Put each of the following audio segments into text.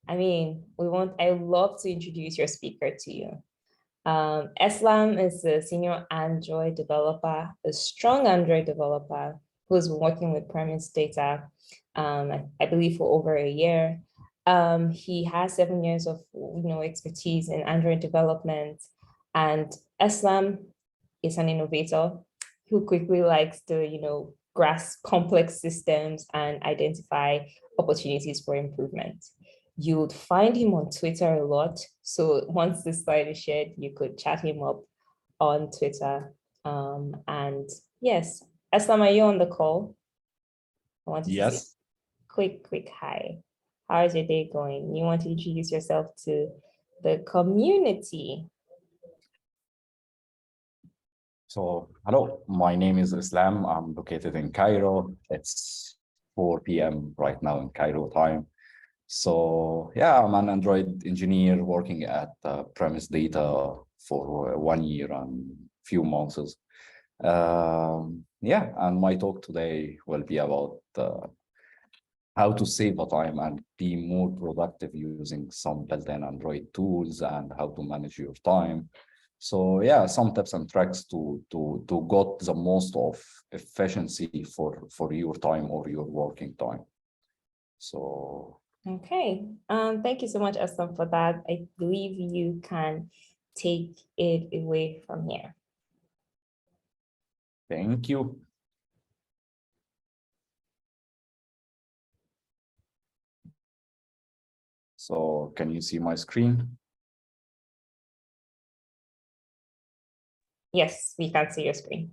I love to introduce your speaker to you. Eslam is a senior Android developer, a strong Android developer who's been working with premise data, I believe for over a year. He has 7 years of expertise in Android development, and Eslam is an innovator who quickly likes to grasp complex systems and identify opportunities for improvement. You would find him on Twitter a lot. So once this slide is shared, you could chat him up on Twitter. And yes, Eslam, are you on the call? I want to see a quick hi. How is your day going? You want to introduce yourself to the community? So, hello, my name is Eslam. I'm located in Cairo. It's 4 p.m. right now in Cairo time. So, yeah, I'm an Android engineer working at Premise Data for 1 year and few months. Yeah, and my talk today will be about how to save a time and be more productive using some built-in Android tools and how to manage your time. So yeah, some tips and tricks to get the most of efficiency for your time or your working time. So okay, thank you so much, Eslam, for that. I believe you can take it away from here. Thank you. So can you see my screen? Yes, we can see your screen.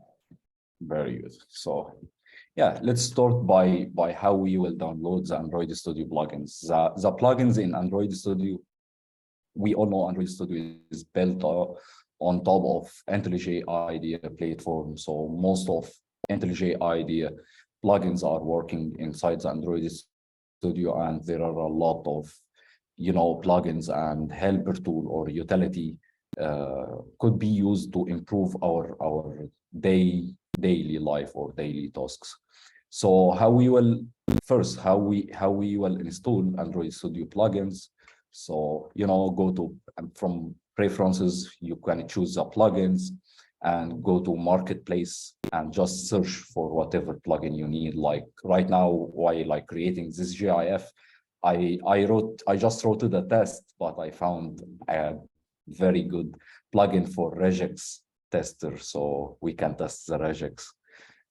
Very good. So yeah, let's start by how we will download the Android Studio plugins. The plugins in Android Studio, we all know Android Studio is built on top of IntelliJ IDEA platform. So most of IntelliJ IDEA plugins are working inside the Android Studio, and there are a lot of plugins and helper tool or utility could be used to improve our daily life or daily tasks. So how we will install Android Studio plugins. So go to from preferences, you can choose the plugins and go to marketplace and just search for whatever plugin you need. Like right now, while creating this GIF, I just wrote the test, but I found a very good plugin for regex tester, so we can test the regex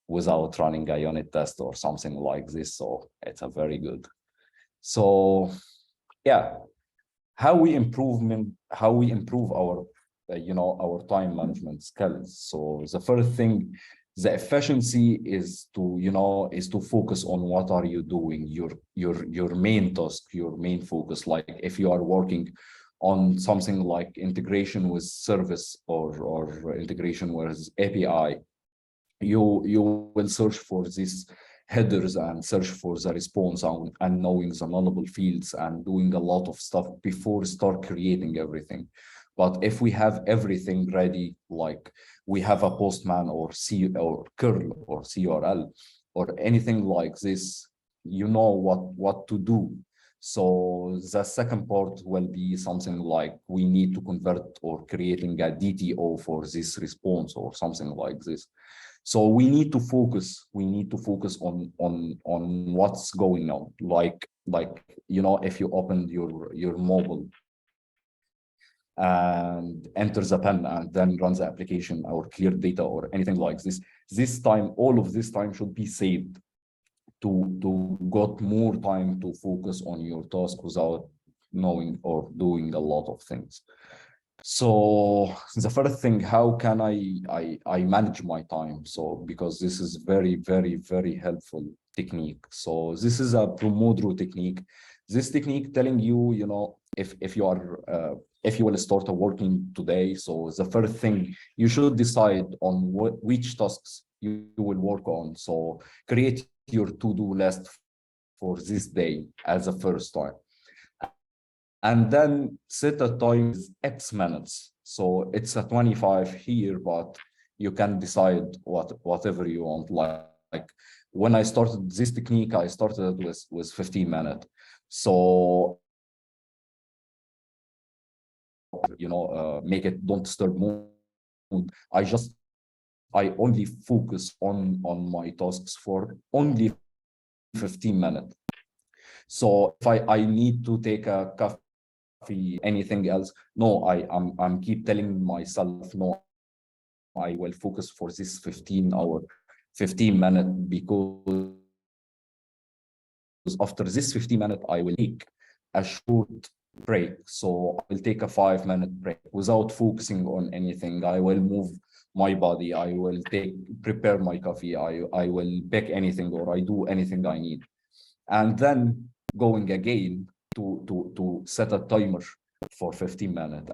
without running a unit test or something like this. So it's a very good. So yeah, how we improve our our time management skills. So the first thing, the efficiency is to focus on what are you doing, your main task, your main focus. Like if you are working on something like integration with service or integration with API, you will search for these headers and search for the response and knowing the nullable fields and doing a lot of stuff before start creating everything. But if we have everything ready, like we have a postman or curl or CRL or anything like this, you know what to do. So the second part will be something like we need to convert or creating a DTO for this response or something like this. So we need to focus on what's going on. Like if you open your mobile and enter the pen and then run the application or clear data or anything like this time, all of this time should be saved to got more time to focus on your task without knowing or doing a lot of things. So the first thing, how can I manage my time? So because this is very, very, very helpful technique. So this is a Pomodoro technique. This technique telling you, if you are if you will start working today. So the first thing, you should decide on which tasks you will work on. So create your to-do list for this day as a first time. And then set a time with X minutes. So it's a 25 here, but you can decide whatever you want. Like when I started this technique, I started with 15 minutes. So make it don't disturb mode. I only focus on my tasks for only 15 minutes. So if I need to take a coffee, anything else, no, I'm keep telling myself, no, I will focus for this 15 minute, because after this 15 minute, I will take a short break. So I will take a 5-minute break without focusing on anything. I will move my body. I will prepare my coffee. I will pick anything, or I do anything I need. And then going again to set a timer for 15 minutes,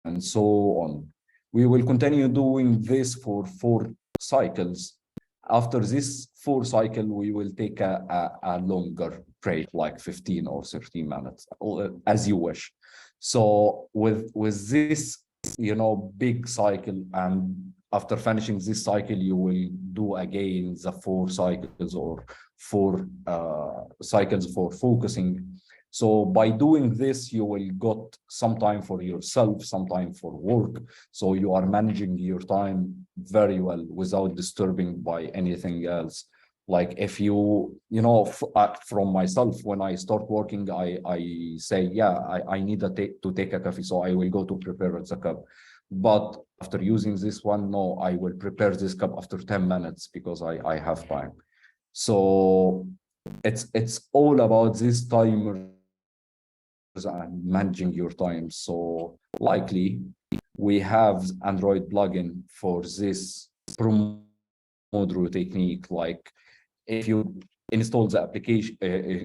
and so on. We will continue doing this for 4 cycles. After this 4 cycle, we will take a longer break, like 15 or 13 minutes, as you wish. So with this, big cycle, and after finishing this cycle, you will do again the 4 cycles, or 4 cycles for focusing. So by doing this, you will got some time for yourself, some time for work. So you are managing your time very well without disturbing by anything else. Like if from myself, when I start working, I say, yeah, I need to take a coffee. So I will go to prepare the cup. But after using this one, no, I will prepare this cup after 10 minutes because I have time. So it's all about this timers and managing your time. So likely we have Android plugin for this Pomodoro technique. Like if you install the application,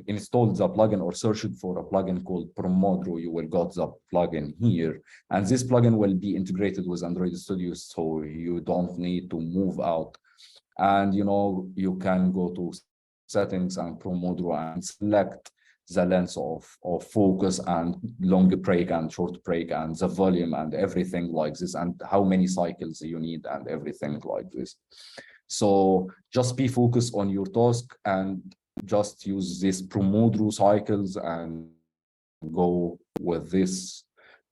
install the plugin, or search it for a plugin called Pomodoro, you will got the plugin here. And this plugin will be integrated with Android Studio, so you don't need to move out. And you can go to settings and Pomodoro and select the length of focus, and long break and short break, and the volume and everything like this, and how many cycles you need and everything like this. So just be focused on your task and just use this Pomodoro cycles and go with this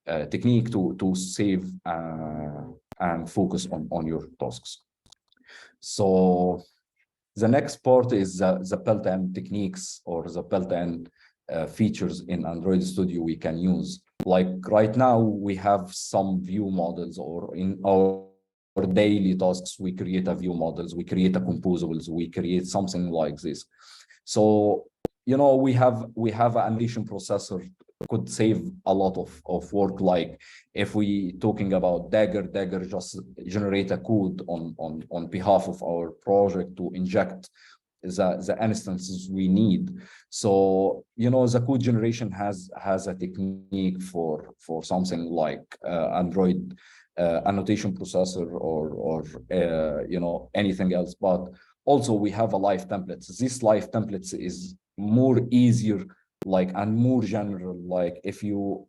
technique to save and focus on your tasks. So the next part is the built-in techniques, or the built-in features in Android Studio we can use. Like right now, we have some view models, or in our daily tasks, we create a view models, we create a composables, we create something like this. So, we have an animation processor could save a lot of work. Like if we talking about Dagger just generate a code on behalf of our project to inject the instances we need. So the code generation has a technique for something like Android annotation processor, or anything else. But also we have a live templates. This live templates is more easier, like, and more general. Like if you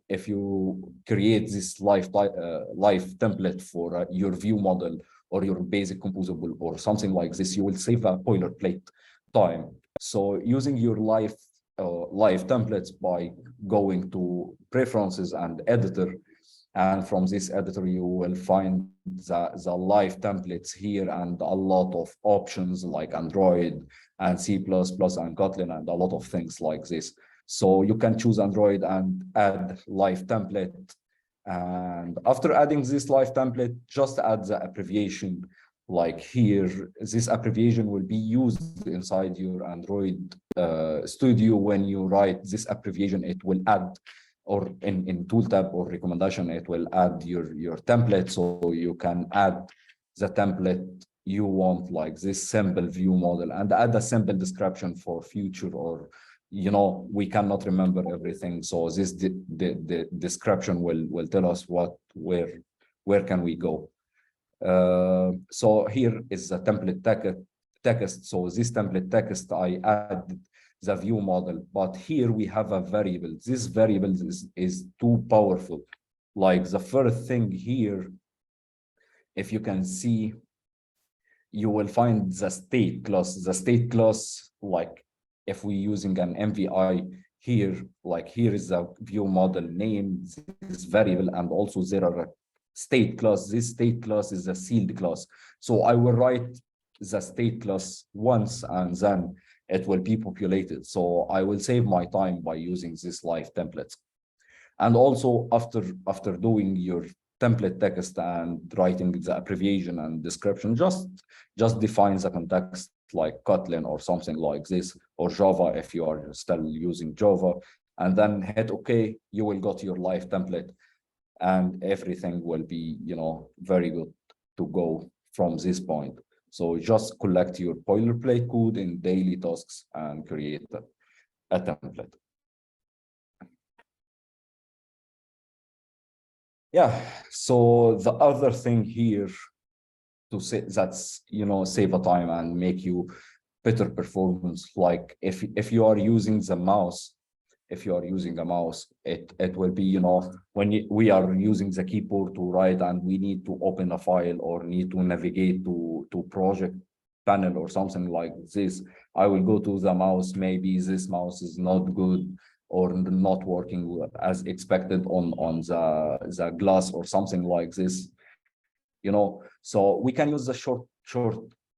create this live template for your view model or your basic composable or something like this, you will save a boilerplate time. So using your live templates by going to preferences and editor, and from this editor you will find the live templates here, and a lot of options like Android and C++ and Kotlin and a lot of things like this. So you can choose Android and add live template. And after adding this live template, just add the abbreviation. Like here, this abbreviation will be used inside your Android Studio. When you write this abbreviation, it will add, or in tool tab or recommendation, it will add your template. So you can add the template you want, like this simple view model, and add a simple description for future, or we cannot remember everything. So this the description will tell us where can we go. So here is the template text. So this template text, I add the view model, but here we have a variable. This variable is too powerful. Like the first thing here, if you can see, you will find the state class. The state class, like if we're using an MVI here, like here is the view model name, this variable, and also there are a state class. This state class is a sealed class. So I will write the state class once and then it will be populated. So I will save my time by using this live templates. And also after doing your template text and writing the abbreviation and description, just define the context like Kotlin or something like this, or Java if you are still using Java, and then hit OK, you will got your live template and everything will be, very good to go from this point. So just collect your boilerplate code in daily tasks and create a template. Yeah, so the other thing here to say that's, save a time and make you better performance, like if you are using the mouse, if you are using a mouse, it will be, when we are using the keyboard to write and we need to open a file or need to navigate to project panel or something like this, I will go to the mouse. Maybe this mouse is not good or not working as expected on the glass or something like this, so we can use the short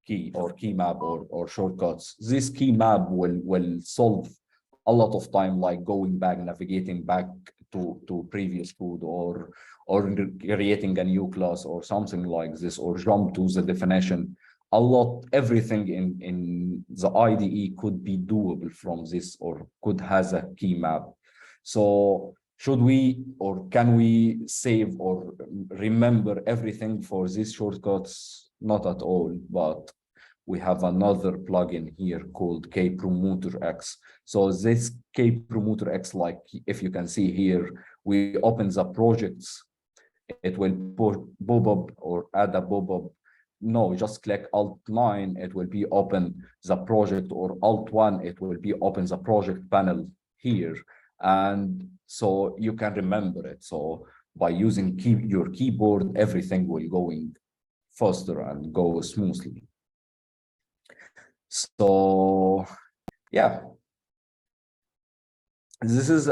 key or key map or shortcuts. This key map will solve a lot of time, like going back, navigating back to previous code, or creating a new class or something like this, or jump to the definition. Everything in the IDE could be doable from this, or could has a key map. So should we or can we save or remember everything for these shortcuts? Not at all, but we have another plugin here called K-Promoter X. So this K-Promoter X, like if you can see here, we open the projects, it will pop up or add a pop-up. No, just click Alt-9, it will be open the project, or Alt-1, it will be open the project panel here. And so you can remember it. So by using your keyboard, everything will going faster and go smoothly. So yeah, this is,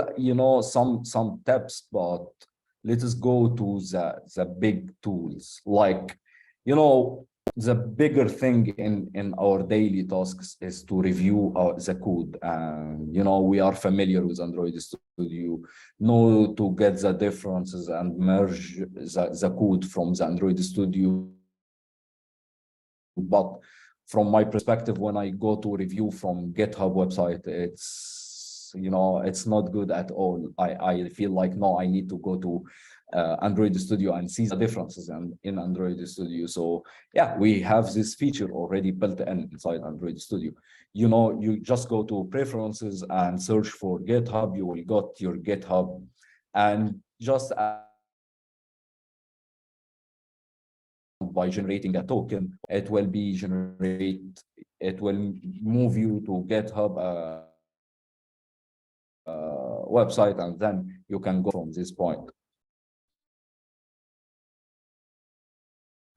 some tips, but let us go to the big tools. Like, the bigger thing in our daily tasks is to review the code. And, we are familiar with Android Studio, know to get the differences and merge the code from the Android Studio. But from my perspective, when I go to review from GitHub website, it's not good at all. I feel like, no, I need to go to Android Studio and see the differences in Android Studio. So yeah, we have this feature already built inside Android Studio. You just go to preferences and search for GitHub. You will got your GitHub, and just by generating a token, it will move you to GitHub website, and then you can go from this point.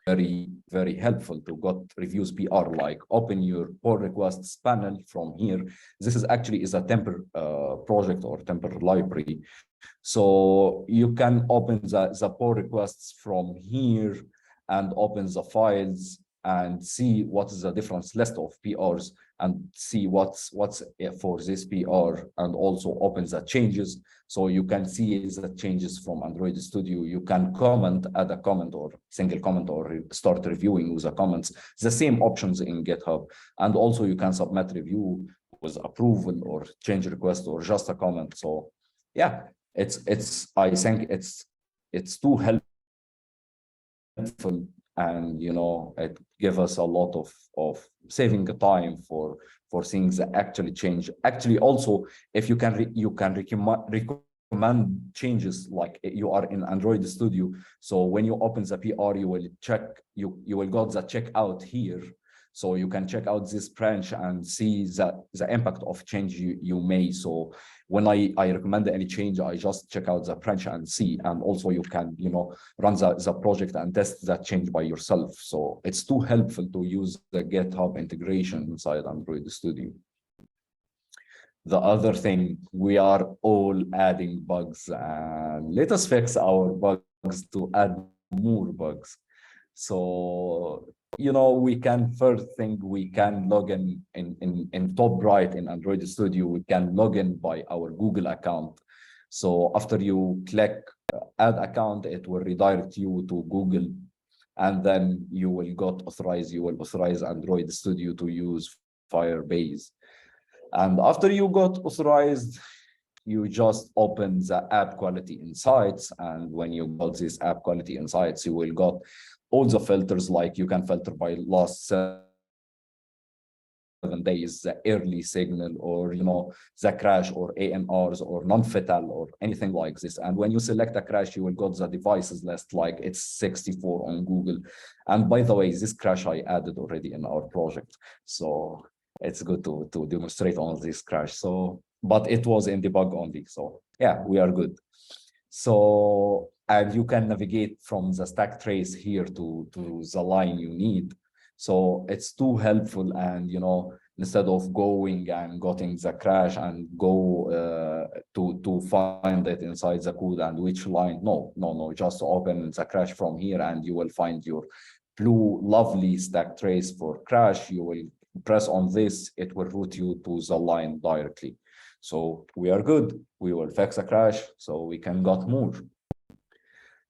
Very, very helpful to got reviews PR, like open your pull requests panel from here. This is actually a temper project or temper library. So you can open the pull requests from here and open the files and see what is the difference list of PRs, and see what's for this PR, and also open the changes. So you can see the changes from Android Studio. You can comment, add a comment or single comment, or start reviewing with the comments. The same options in GitHub. And also you can submit review with approval or change request or just a comment. So yeah, I think it's too helpful, and it gives us a lot of saving time for things that actually change. Actually, also, if you can recommend changes, like you are in Android Studio. So when you open the PR, you will check, you will got the checkout here. So you can check out this branch and see the impact of change you made. So when I recommend any change, I just check out the branch and see. And also you can, run the project and test that change by yourself. So it's too helpful to use the GitHub integration inside Android Studio. The other thing, we are all adding bugs, and let us fix our bugs to add more bugs. So, we can first thing, we can log in top right in Android Studio, we can log in by our Google account. So after you click add account, it will redirect you to Google, and then you will authorize Android Studio to use Firebase. And after you got authorized, you just open the app quality insights. And when you got this app quality insights, you will got all the filters, like you can filter by last 7 days, the early signal, or the crash, or AMRs, or non-fatal, or anything like this. And when you select a crash, you will got the devices list, like it's 64 on Google. And by the way, this crash I added already in our project, so it's good to demonstrate on this crash. So, but it was in debug only, so yeah, we are good. So, and you can navigate from the stack trace here to the line you need. So it's too helpful. And instead of going and getting the crash and go to find it inside the code and which line, no, just open the crash from here, and you will find your blue lovely stack trace for crash. You will press on this, it will route you to the line directly. So we are good. We will fix a crash so we can get more.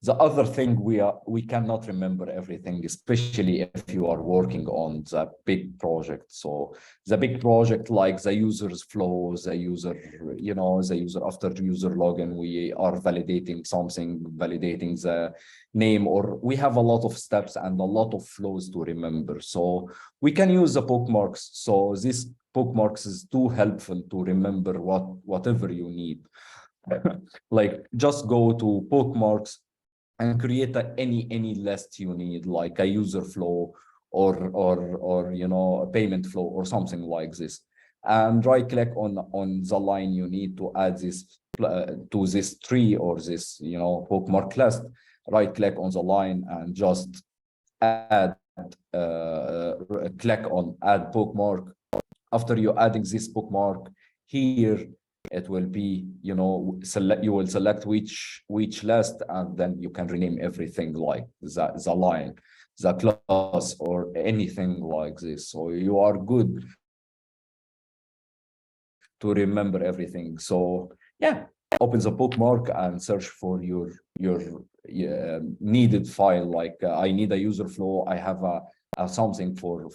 The other thing, we cannot remember everything, especially if you are working on the big project. So the big project, like the user's flow, the user after user login, we are validating something, validating the name, or we have a lot of steps and a lot of flows to remember. So we can use the bookmarks. So this bookmarks is too helpful to remember whatever you need. Like just go to bookmarks and create any list you need, like a user flow, or a payment flow, or something like this, and right click on the line you need to add this to this tree, or this bookmark list. Right click on the line and just add click on add bookmark. After you adding this bookmark here, it will be, you will select which list, and then you can rename everything, like the line, the class, or anything like this. So you are good to remember everything. So yeah, open the bookmark and search for your needed file. Like I need a user flow. I have a something for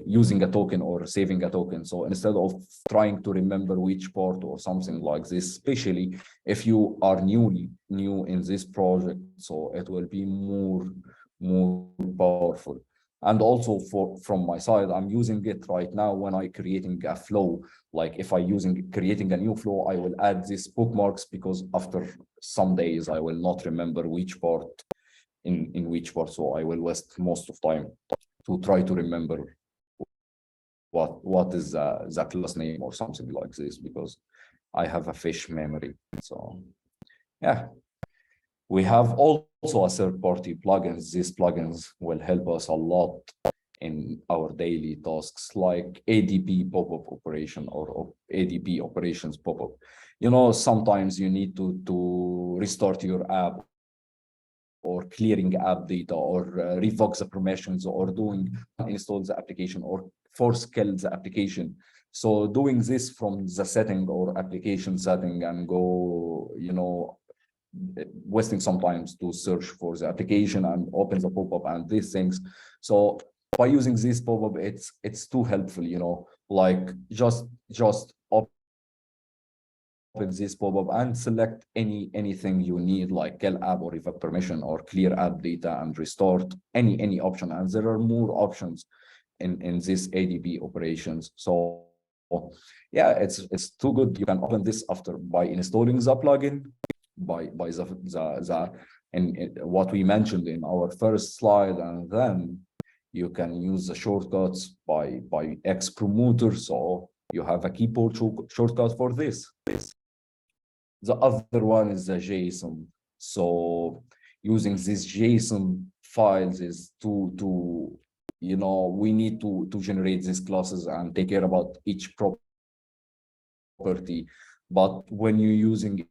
using a token or saving a token. So instead of trying to remember which part or something like this, especially if you are new in this project, so it will be more powerful. And also from my side, I'm using it right now when I creating a flow. Like if I creating a new flow, I will add these bookmarks, because after some days I will not remember which part in which part. So I will waste most of time to try to remember what is the class name or something like this, because I have a fish memory. So yeah, we have also a third-party plugins. These plugins will help us a lot in our daily tasks, like ADP pop-up operation, or ADP operations pop-up. Sometimes you need to restart your app, or clearing app data, or revoke the permissions, or doing install the application, or force kill the application. So doing this from the setting or application setting, and go, wasting sometimes to search for the application and open the pop-up and these things. So by using this pop-up, it's too helpful, like just open this pop-up and select anything you need, like kill app, or revoke permission, or clear app data and restart, any option. And there are more options in this ADP operations. So yeah, it's too good. You can open this after by installing the plugin, by the and what we mentioned in our first slide, and then you can use the shortcuts by X promoter. So you have a keyboard shortcut for this. The other one is the JSON. So using these JSON files is to we need to generate these classes and take care about each property property. But when you're using,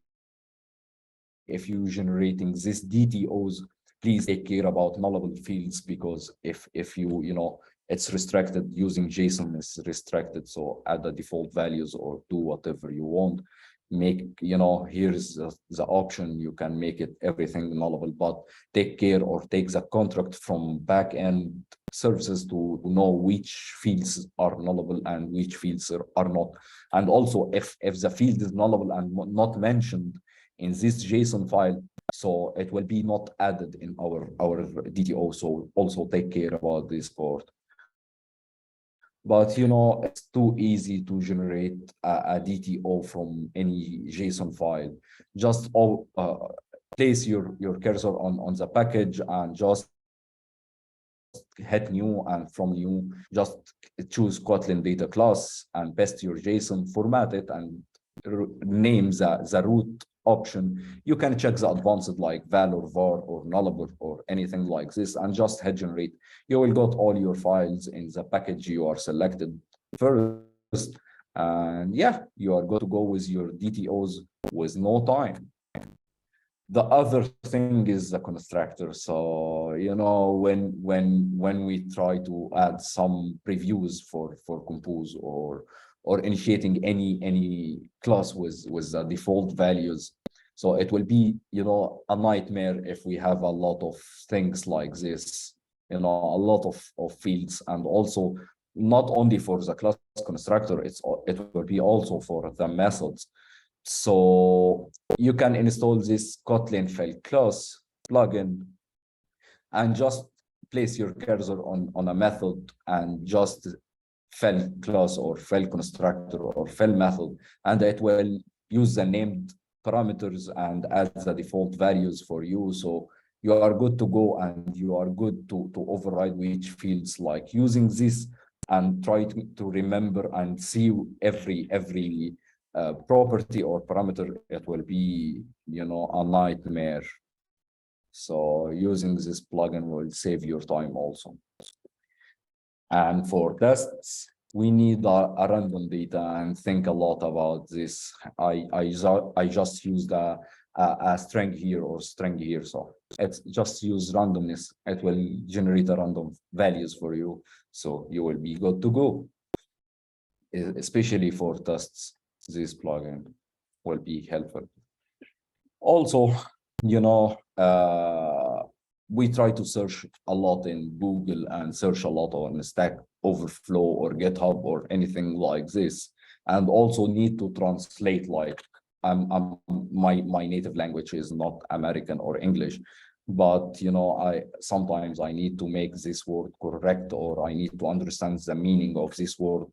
if you're generating this DTOs, please take care about nullable fields, because if you it's restricted, using JSON is restricted. So add the default values or do whatever you want. Make, here's the option, you can make it everything nullable, but take care or take the contract from backend services to know which fields are nullable and which fields are not. And also if the field is nullable and not mentioned in this JSON file, so it will be not added in our DTO. So also take care about this part. But it's too easy to generate a DTO from any JSON file. Just place your cursor on the package and just hit new, and from new just choose Kotlin data class and paste your JSON, format it, and name the root option. You can check the advanced like val or var or nullable or anything like this, and just hit generate. You will got all your files in the package you are selected first, and yeah, you are good to go with your DTOs with no time. The other thing is the constructor. So when we try to add some previews for compose or initiating any class with the default values, so it will be a nightmare if we have a lot of things like this, a lot of fields. And also not only for the class constructor, it will be also for the methods. So you can install this Kotlin file class plugin and just place your cursor on a method and just file class or file constructor or file method, and it will use the named parameters and add the default values for you. So you are good to go, and you are good to override which fields, like using this and try to remember and see every property or parameter. It will be a nightmare. So using this plugin will save your time also. And for tests, we need a random data, and think a lot about this. I just used a string here or string here. So it's just use randomness. It will generate a random values for you. So you will be good to go, especially for tests. This plugin will be helpful. Also, we try to search a lot in Google and search a lot on Stack Overflow or GitHub or anything like this, and also need to translate. Like my native language is not American or English, but sometimes I need to make this word correct, or I need to understand the meaning of this word.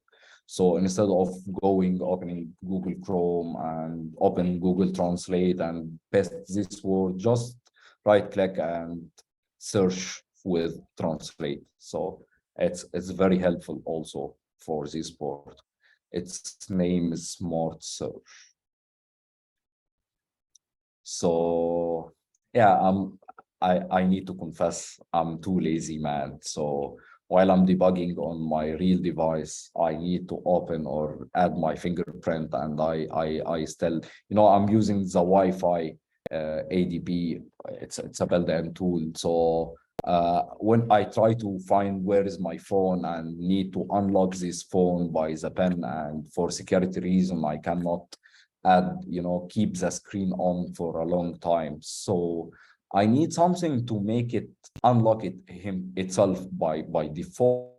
So instead of opening Google Chrome and open Google Translate and paste this word, just right click and search with Translate. So it's very helpful also for this board. Its name is Smart Search. So yeah, I need to confess, I'm too lazy, man. So while I'm debugging on my real device, I need to open or add my fingerprint, and I still, I'm using the Wi-Fi ADB. It's a built-in tool. So when I try to find where is my phone and need to unlock this phone by the pen, and for security reason, I cannot keep the screen on for a long time. So I need something to make it unlock itself by default.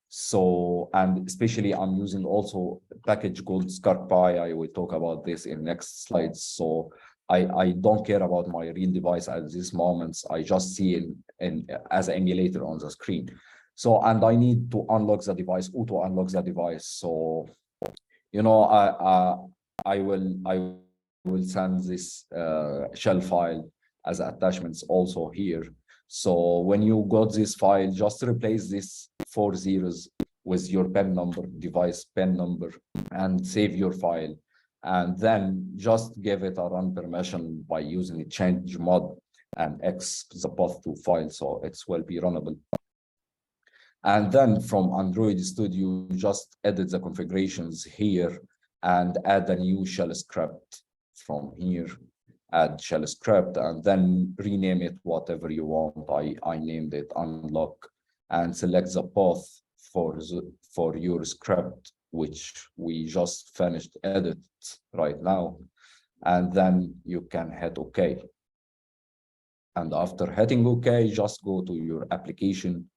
So, and especially I'm using also a package called ScarPy. I will talk about this in next slides. So I don't care about my real device at this moment. I just see it as an emulator on the screen. So, and I need to unlock the device, auto unlock the device. So, I will send this shell file as attachments also here. So when you got this file, just replace this 4 zeros with your pen number, device pen number, and save your file. And then just give it a run permission by using a change mod and X the path to file, so it will be runnable. And then from Android Studio, just edit the configurations here and add a new shell script from here, add shell script, and then rename it whatever you want. I named it unlock, and select the path for your script, which we just finished edit right now. And then you can hit OK. And after hitting OK, just go to your application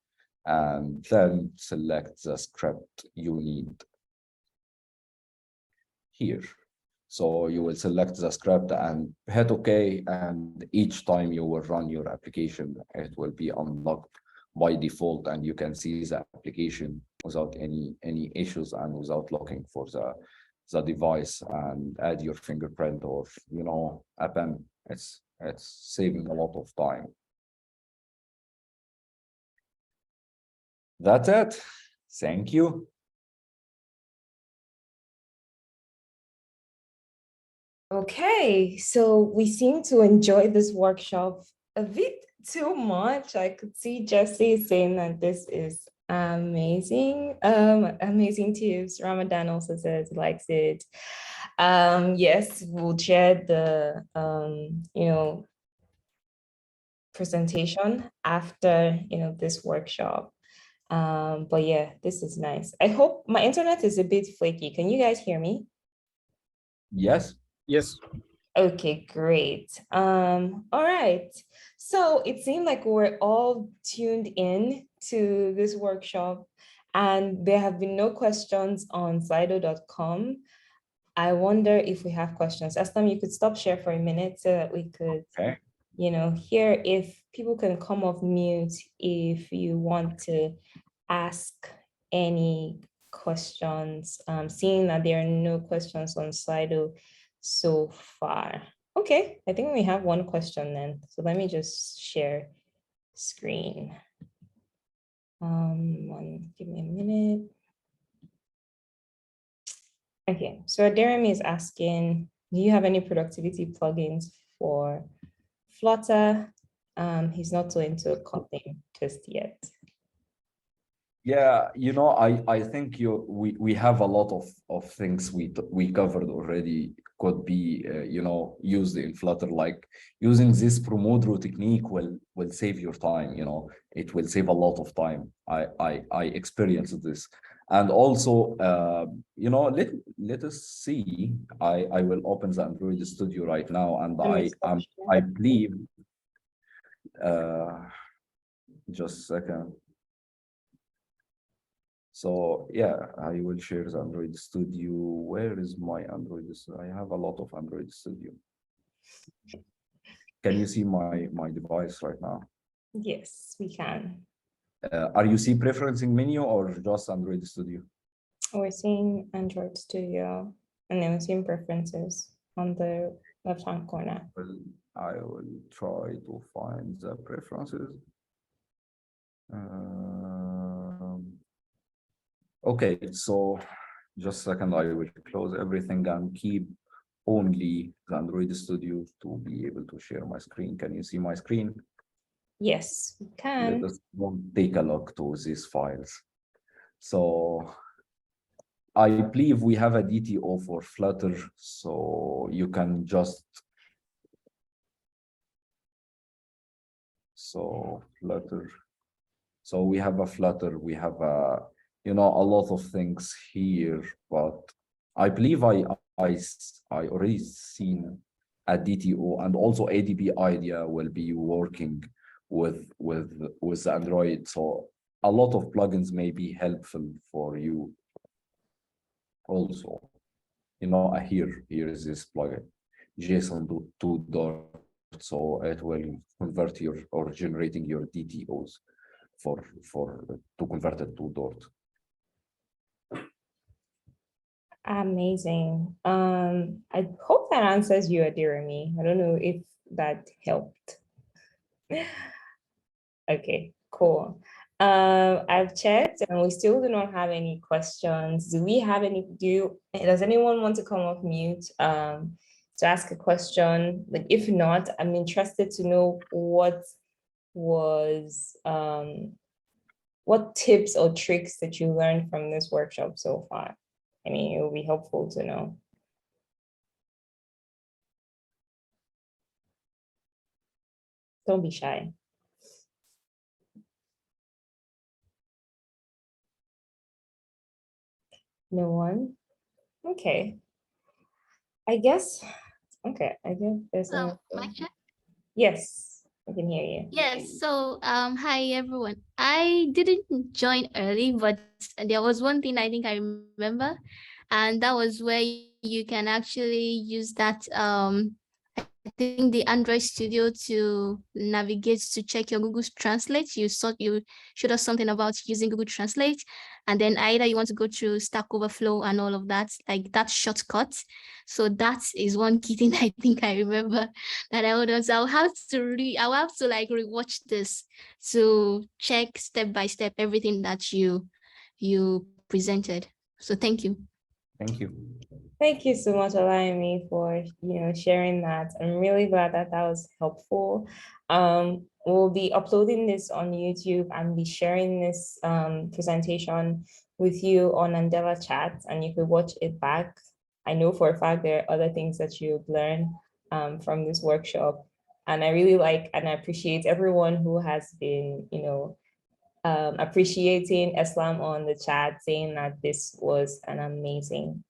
and then select the script you need here. So you will select the script and hit OK, and each time you will run your application, it will be unlocked by default, and you can see the application without any issues and without looking for the device and add your fingerprint or a pen. It's saving a lot of time. That's it. Thank you. Okay, so we seem to enjoy this workshop a bit too much. I could see Jesse saying that this is amazing. Amazing tips. Ramadan also says likes it. Yes, we'll share the presentation after this workshop. But yeah, this is nice. I hope my internet is a bit flaky. Can you guys hear me? Yes. Yes. Okay, great. All right. So it seemed like we're all tuned in to this workshop, and there have been no questions on slido.com. I wonder if we have questions. Eslam, you could stop share for a minute so that we could, Okay. hear if people can come off mute if you want to ask any questions, seeing that there are no questions on Slido so far. Okay, I think we have one question then. So let me just share screen. Give me a minute. Okay, so Jeremy is asking, do you have any productivity plugins for Flutter? He's not so into Kotlin just yet. Yeah, I think we have a lot of things we covered already could be used in Flutter, like using this Pomodoro technique will save your time. It will save a lot of time. I experienced this, and also let us see. I will open the Android Studio right now, and I believe just a second. So yeah, I will share the Android Studio. Where is my Android Studio? I have a lot of Android Studio. Can you see my device right now? Yes, we can. Are you see preferencing menu or just Android Studio? We're seeing Android Studio, and then we're seeing preferences on the left-hand corner. Well, I will try to find the preferences. Okay, so just a second, I will close everything and keep only the Android Studio to be able to share my screen. Can you see my screen? Yes, we can. Let us take a look to these files. So I believe we have a DTO for Flutter, so you can just Flutter. So we have a Flutter, we have a a lot of things here, but I believe I already seen a DTO, and also ADB idea will be working with Android. So a lot of plugins may be helpful for you. Also, here is this plugin, JSON to Dart, so it will convert your or generating your DTOs to convert it to Dart. Amazing. I hope that answers you, Adirami. I don't know if that helped. Okay, cool. I've checked and we still do not have any questions. Do we have any, does anyone want to come off mute to ask a question? Like, if not, I'm interested to know what was what tips or tricks that you learned from this workshop so far? I mean, it will be helpful to know. Don't be shy. No one? Okay. I guess, okay, I guess there's a, Mic check. yes, I can hear you. Yes. So, hi everyone. I didn't join early, but there was one thing I think I remember, and that was where you can actually use that I think the Android Studio to navigate to check your Google Translate. You showed us something about using Google Translate, and then either you want to go through Stack Overflow and all of that, like that shortcut. So that is one key thing I think I remember that I would also I'll have to like rewatch this to check step by step everything that you presented. So thank you. Thank you. Thank you so much, allowing me for sharing that. I'm really glad that that was helpful. We'll be uploading this on YouTube and be sharing this presentation with you on Andela chat, and you could watch it back. I know for a fact there are other things that you've learned from this workshop, and I really like and I appreciate everyone who has been, appreciating Eslam on the chat, saying that this was an amazing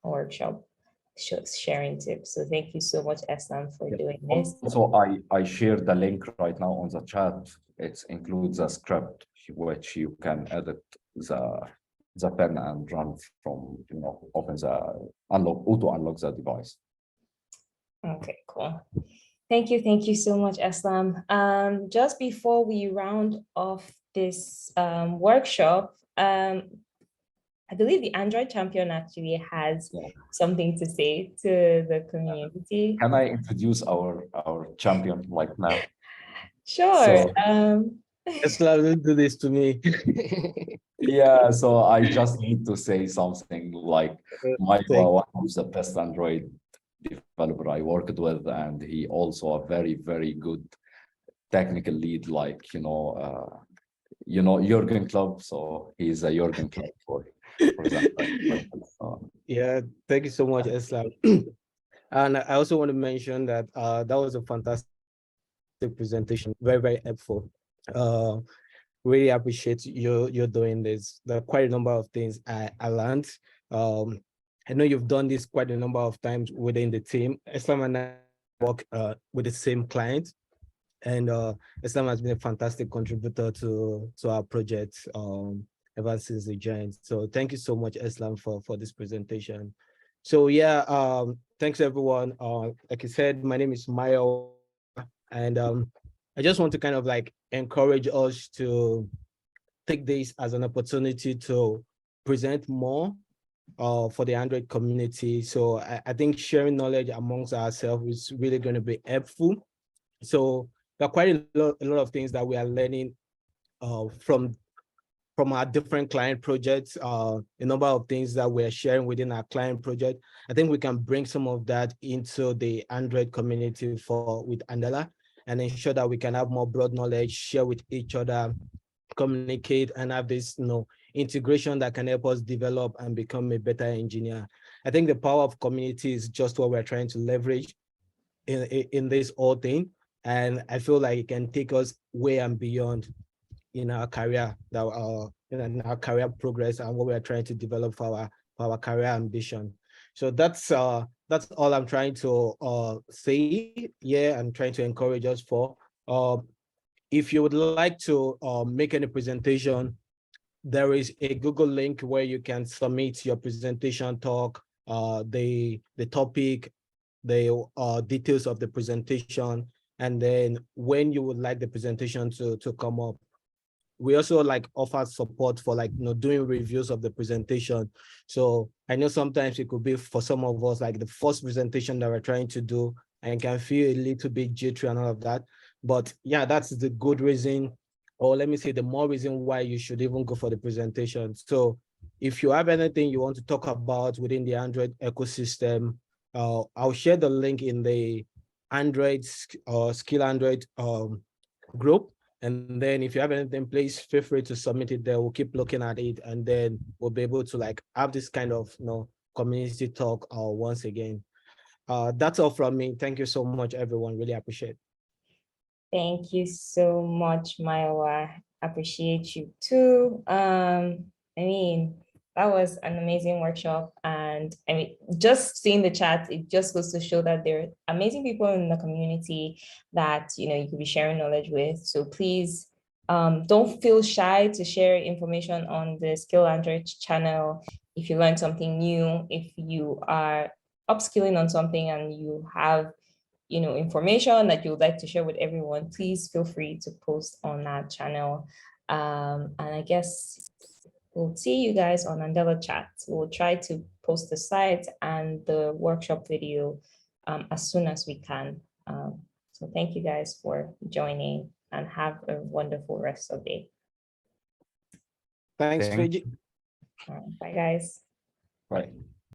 workshop, sharing tips. So thank you so much, Eslam, for doing this. Also, I share the link right now on the chat. It includes a script which you can edit the pen and run from, open the auto unlock the device. Okay, cool. Thank you so much, Eslam. Just before we round off this workshop, I believe the Android champion actually has something to say to the community. Can I introduce our champion like now? Sure. Eslam, don't do this to me. Yeah, so I just need to say something like Michael, one of the best Android developer I worked with, and he also a very, very good technical lead, like Jürgen Club. So he's a Jürgen Club for that. Yeah, thank you so much, Eslam. And I also want to mention that that was a fantastic presentation, very, very helpful. Really appreciate you're doing this. There are quite a number of things I learned. I know you've done this quite a number of times within the team. Eslam and I work with the same client, and Eslam has been a fantastic contributor to our project ever since he joined. So thank you so much, Eslam, for this presentation. So yeah, thanks everyone. Like I said, my name is Maya, and I just want to kind of like encourage us to take this as an opportunity to present more for the Android community. So I think sharing knowledge amongst ourselves is really going to be helpful. So there are quite a lot of things that we are learning from our different client projects, a number of things that we're sharing within our client project. I think we can bring some of that into the Android community with Andela, and ensure that we can have more broad knowledge, share with each other, communicate, and have this integration that can help us develop and become a better engineer. I think the power of community is just what we're trying to leverage in this whole thing. And I feel like it can take us way and beyond in our career, in our career progress and what we are trying to develop for our career ambition. So that's all I'm trying to say. Yeah, I'm trying to encourage us for. If you would like to make any presentation, there is a Google link where you can submit your presentation talk, the topic, the details of the presentation, and then when you would like the presentation to come up. We also like offer support for like doing reviews of the presentation. So I know sometimes it could be for some of us like the first presentation that we're trying to do and can feel a little bit jittery and all of that. But yeah, that's the good reason, or let me say the more reason why you should even go for the presentation. So if you have anything you want to talk about within the Android ecosystem, I'll share the link in the Android Skill Android group. And then if you have anything, please feel free to submit it there. We'll keep looking at it, and then we'll be able to like have this kind of community talk once again. That's all from me. Thank you so much, everyone. Really appreciate it. Thank you so much, Maiwa. Appreciate you too. I mean, that was an amazing workshop. And I mean, just seeing the chat, it just goes to show that there are amazing people in the community that, you could be sharing knowledge with. So please don't feel shy to share information on the Skill Android channel. If you learn something new, if you are upskilling on something and you have information that you would like to share with everyone, please feel free to post on that channel. And I guess we'll see you guys on Andela chat. We'll try to post the site and the workshop video as soon as we can. So thank you guys for joining and have a wonderful rest of the day. Thanks, Thank Fiji. Bye, guys. Right.